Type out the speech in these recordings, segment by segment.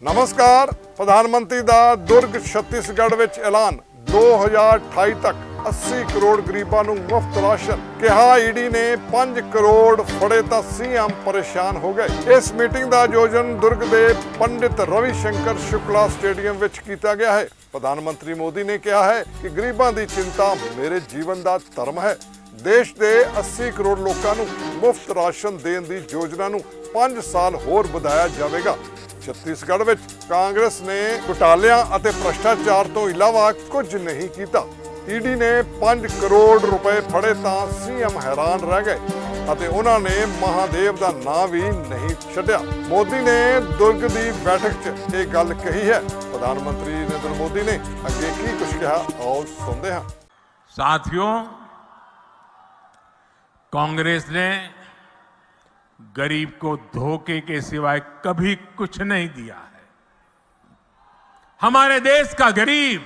नमस्कार। प्रधानमंत्री ਦਾ दुर्ग छत्तीसगढ़ ਵਿੱਚ ਐਲਾਨ 2028 ਤੱਕ 80 ਕਰੋੜ ਗਰੀਬਾਂ ਨੂੰ ਮੁਫਤ ਰਾਸ਼ਨ। ਕਿਹਾ ਈਡੀ ਨੇ 5 ਕਰੋੜ ਫੜੇ ਤਾਂ ਸੀਐਮ ਪਰੇਸ਼ਾਨ ਹੋ ਗਏ। ਇਸ ਮੀਟਿੰਗ ਦਾ ਆਯੋਜਨ ਦੁਰਗ ਦੇ ਪੰਡਿਤ ਰਵੀ ਸ਼ੰਕਰ ਸ਼ੁਕਲਾ ਸਟੇਡੀਅਮ ਵਿੱਚ ਕੀਤਾ ਗਿਆ ਹੈ। ਪ੍ਰਧਾਨ ਮੰਤਰੀ ਮੋਦੀ ਨੇ ਕਿਹਾ ਹੈ ਕਿ ਗਰੀਬਾਂ ਦੀ ਚਿੰਤਾ ਮੇਰੇ ਜੀਵਨ ਦਾ ਧਰਮ ਹੈ। ਦੇਸ਼ ਦੇ 80 ਕਰੋੜ ਲੋਕਾਂ ਨੂੰ ਮੁਫਤ ਰਾਸ਼ਨ ਦੇਣ ਦੀ ਯੋਜਨਾ ਨੂੰ 5 ਸਾਲ ਹੋਰ ਵਧਾਇਆ ਜਾਵੇਗਾ। छत्तीसगढ़ ਵਿੱਚ ਕਾਂਗਰਸ ਨੇ ਘੁਟਾਲਿਆਂ ਅਤੇ ਭ੍ਰਿਸ਼ਟਾਚਾਰ ਤੋਂ ਇਲਾਵਾ ਕੁਝ ਨਹੀਂ ਕੀਤਾ। ਈਡੀ ਨੇ 5 ਕਰੋੜ ਰੁਪਏ ਫੜੇ ਤਾਂ ਸੀਐਮ ਹੈਰਾਨ ਰਹਿ ਗਏ ਅਤੇ ਉਹਨਾਂ ਨੇ ਮਹਾਦੇਵ ਦਾ ਨਾਂ ਵੀ ਨਹੀਂ ਛੱਡਿਆ। ਮੋਦੀ ਨੇ ਦੁਰਗ ਦੀ ਬੈਠਕ 'ਚ ਇਹ ਗੱਲ ਕਹੀ ਹੈ। ਪ੍ਰਧਾਨ ਮੰਤਰੀ ਨਰਿੰਦਰ ਮੋਦੀ ਨੇ ਅੱਗੇ ਕੀ ਕੁਝ ਕਿਹਾ, ਆਓ ਸੁਣਦੇ ਹਾਂ। साथियों, कांग्रेस ने गरीब को धोखे के सिवाय कभी कुछ नहीं दिया है। हमारे देश का गरीब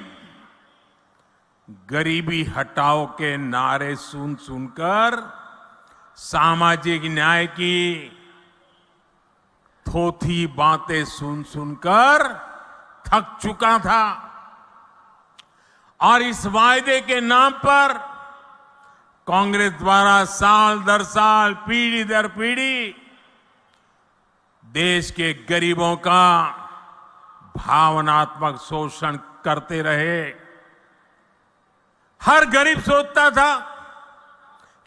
गरीबी हटाओ के नारे सुन सुनकर सामाजिक न्याय की थोथी बातें सुन सुनकर थक चुका था और इस वायदे के नाम पर कांग्रेस द्वारा साल दर साल, पीढ़ी दर पीढ़ी देश के गरीबों का भावनात्मक शोषण करते रहे। हर गरीब सोचता था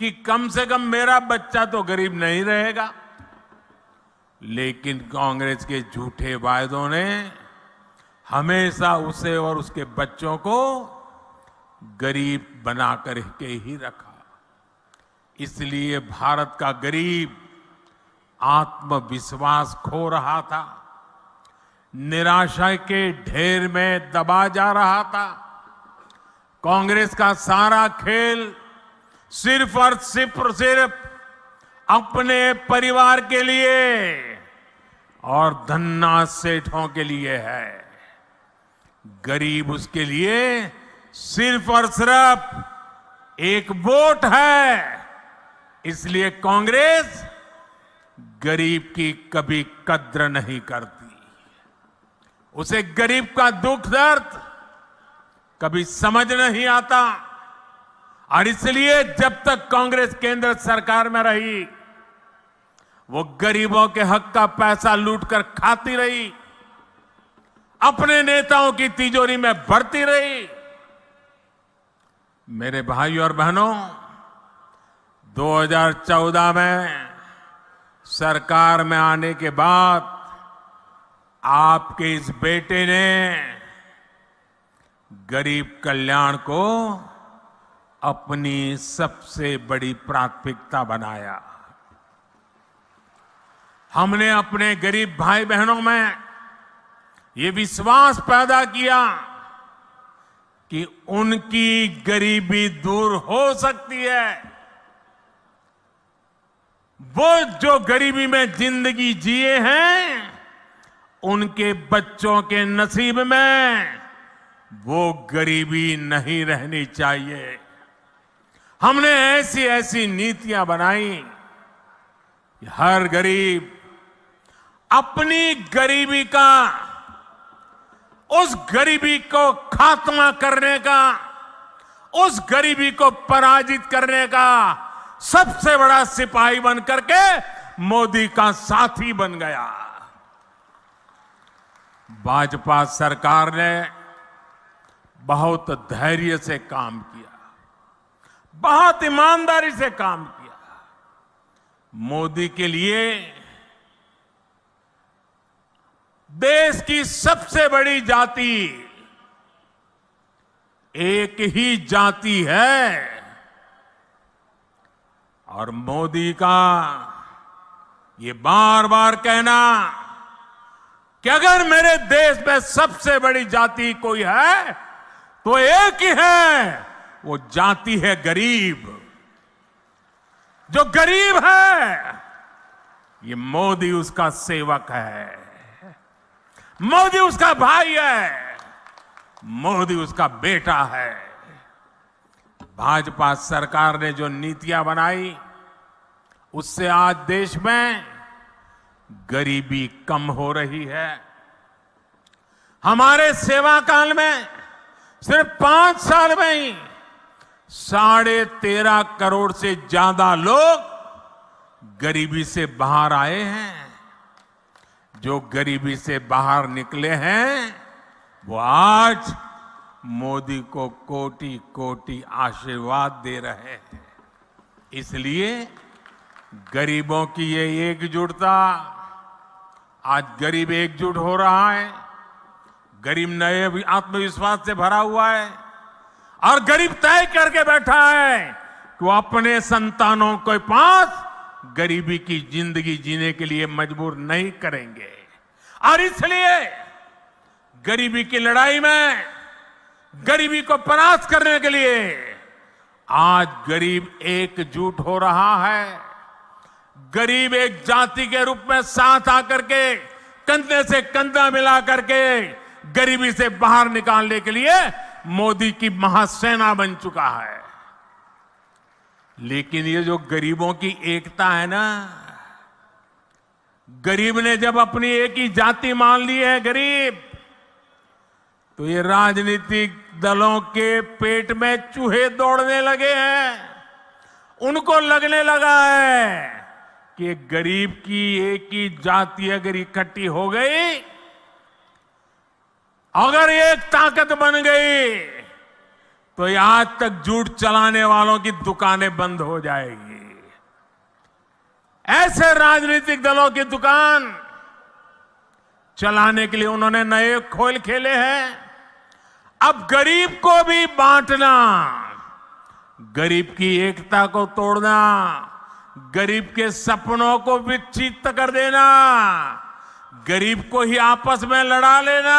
कि कम से कम मेरा बच्चा तो गरीब नहीं रहेगा, लेकिन कांग्रेस के झूठे वायदों ने हमेशा उसे और उसके बच्चों को गरीब बना कर के ही रखा। इसलिए भारत का गरीब आत्मविश्वास खो रहा था, निराशा के ढेर में दबा जा रहा था। कांग्रेस का सारा खेल सिर्फ और सिर्फ अपने परिवार के लिए और धन्ना सेठों के लिए है। गरीब उसके लिए सिर्फ और सिर्फ एक वोट है। इसलिए कांग्रेस गरीब की कभी कद्र नहीं करती। उसे गरीब का दुख दर्द कभी समझ नहीं आता और इसलिए जब तक कांग्रेस केंद्र सरकार में रही वो गरीबों के हक का पैसा लूटकर खाती रही, अपने नेताओं की तिजोरी में भरती रही। मेरे भाइयों और बहनों, 2014 में सरकार में आने के बाद आपके इस बेटे ने गरीब कल्याण को अपनी सबसे बड़ी प्राथमिकता बनाया। हमने अपने गरीब भाई बहनों में ये विश्वास पैदा किया कि उनकी गरीबी दूर हो सकती है। वो जो गरीबी में जिंदगी जिए हैं उनके बच्चों के नसीब में वो गरीबी नहीं रहनी चाहिए। हमने ऐसी ऐसी नीतियां बनाई कि हर गरीब अपनी गरीबी का, उस गरीबी को खात्मा करने का, उस गरीबी को पराजित करने का सबसे बड़ा सिपाही बन करके मोदी का साथी बन गया। भाजपा सरकार ने बहुत धैर्य से काम किया, बहुत ईमानदारी से काम किया। मोदी के लिए देश की सबसे बड़ी जाति एक ही जाति है और मोदी का ये बार बार कहना कि अगर मेरे देश में सबसे बड़ी जाति कोई है तो एक ही है, वो जाति है गरीब। जो गरीब है ये मोदी उसका सेवक है, मोदी उसका भाई है, मोदी उसका बेटा है। भाजपा सरकार ने जो नीतियां बनाई उससे आज देश में गरीबी कम हो रही है। हमारे सेवा काल में सिर्फ 5 साल में ही 13.5 करोड़ से ज्यादा लोग गरीबी से बाहर आए हैं। जो गरीबी से बाहर निकले हैं वो आज मोदी को कोटि कोटि आशीर्वाद दे रहे हैं। इसलिए गरीबों की ये एकजुटता, आज गरीब एकजुट हो रहा है, गरीब नए आत्मविश्वास से भरा हुआ है और गरीब तय करके बैठा है कि वो अपने संतानों के पास गरीबी की जिंदगी जीने के लिए मजबूर नहीं करेंगे। और इसलिए गरीबी की लड़ाई में, गरीबी को परास्त करने के लिए आज गरीब एकजुट हो रहा है। गरीब एक जाति के रूप में साथ आकर के कंधे से कंधा मिला करके गरीबी से बाहर निकालने के लिए मोदी की महासेना बन चुका है। लेकिन ये जो गरीबों की एकता है ना, गरीब ने जब अपनी एक ही जाति मान ली है गरीब, तो ये राजनीतिक दलों के पेट में चूहे दौड़ने लगे हैं। उनको लगने लगा है कि गरीब की एक ही जाति अगर इकट्ठी हो गई, अगर एक ताकत बन गई, तो ये आज तक झूठ चलाने वालों की दुकानें बंद हो जाएगी। ऐसे राजनीतिक दलों की दुकान चलाने के लिए उन्होंने नए खेल खेले हैं। अब गरीब को भी बांटना, गरीब की एकता को तोड़ना, गरीब के सपनों को विच्छिन्न कर देना, गरीब को ही आपस में लड़ा लेना,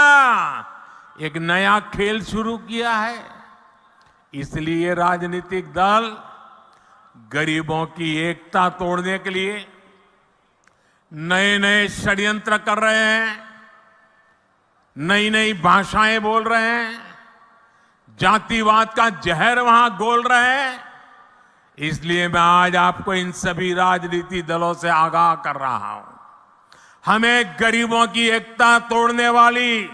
एक नया खेल शुरू किया है। इसलिए राजनीतिक दल गरीबों की एकता तोड़ने के लिए नए नए षड्यंत्र कर रहे हैं, नई नई भाषाएं बोल रहे हैं, जातिवाद का जहर वहां घोल रहे हैं। इसलिए मैं आज आपको इन सभी राजनीति दलों से आगाह कर रहा हूं, हमें गरीबों की एकता तोड़ने वाली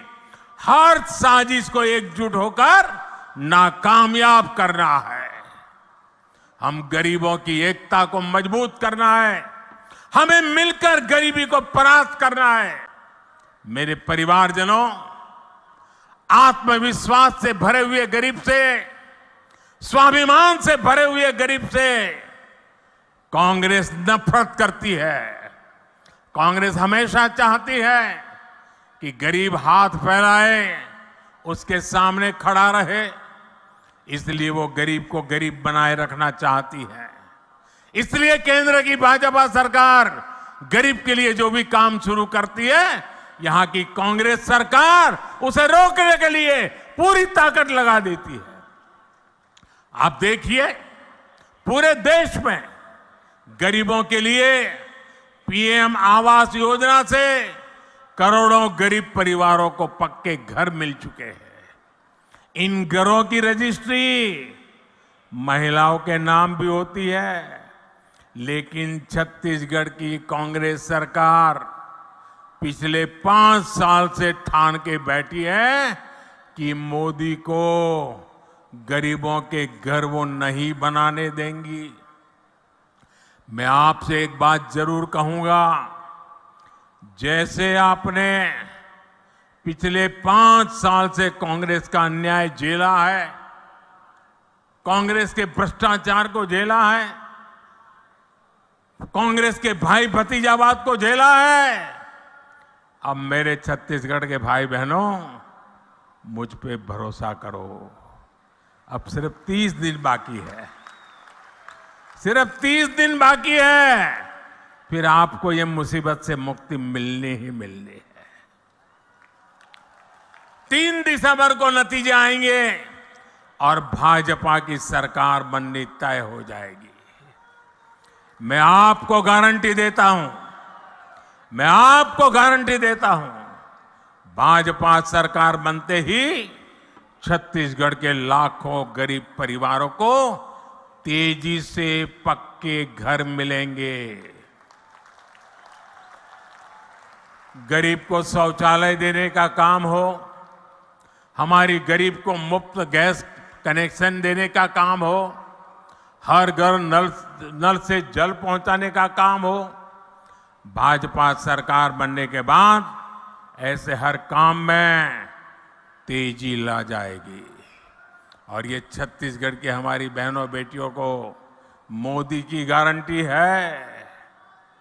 हर साजिश को एकजुट होकर नाकामयाब करना है। हम गरीबों की एकता को मजबूत करना है, हमें मिलकर गरीबी को परास्त करना है। मेरे परिवारजनों, आत्मविश्वास से भरे हुए गरीब से, स्वाभिमान से भरे हुए गरीब से कांग्रेस नफरत करती है। कांग्रेस हमेशा चाहती है कि गरीब हाथ फैलाए, उसके सामने खड़ा रहे। इसलिए वो गरीब को गरीब बनाए रखना चाहती है। इसलिए केंद्र की भाजपा सरकार गरीब के लिए जो भी काम शुरू करती है, यहां की कांग्रेस सरकार उसे रोकने के लिए पूरी ताकत लगा देती है। आप देखिए, पूरे देश में गरीबों के लिए पीएम आवास योजना से करोड़ों गरीब परिवारों को पक्के घर मिल चुके हैं। इन घरों की रजिस्ट्री महिलाओं के नाम भी होती है, लेकिन छत्तीसगढ़ की कांग्रेस सरकार पिछले 5 साल से ठान के बैठी है कि मोदी को गरीबों के घर वो नहीं बनाने देंगी। मैं आपसे एक बात जरूर कहूंगा, जैसे आपने पिछले 5 साल से कांग्रेस का अन्याय झेला है, कांग्रेस के भ्रष्टाचार को झेला है, कांग्रेस के भाई भतीजावाद को झेला है, अब मेरे छत्तीसगढ़ के भाई बहनों, मुझ पे भरोसा करो। अब सिर्फ 30 दिन बाकी है, सिर्फ 30 दिन बाकी है, फिर आपको ये मुसीबत से मुक्ति मिलनी ही मिलनी है। 3 दिसंबर को नतीजे आएंगे और भाजपा की सरकार बननी तय हो जाएगी। मैं आपको गारंटी देता हूं, मैं आपको गारंटी देता हूं, भाजपा सरकार बनते ही छत्तीसगढ़ के लाखों गरीब परिवारों को तेजी से पक्के घर मिलेंगे। गरीब को शौचालय देने का काम हो, हमारी गरीब को मुफ्त गैस कनेक्शन देने का काम हो, हर घर नल से जल पहुंचाने का काम हो, भाजपा सरकार बनने के बाद ऐसे हर काम में तेजी ला जाएगी। और ये छत्तीसगढ़ की हमारी बहनों बेटियों को मोदी की गारंटी है।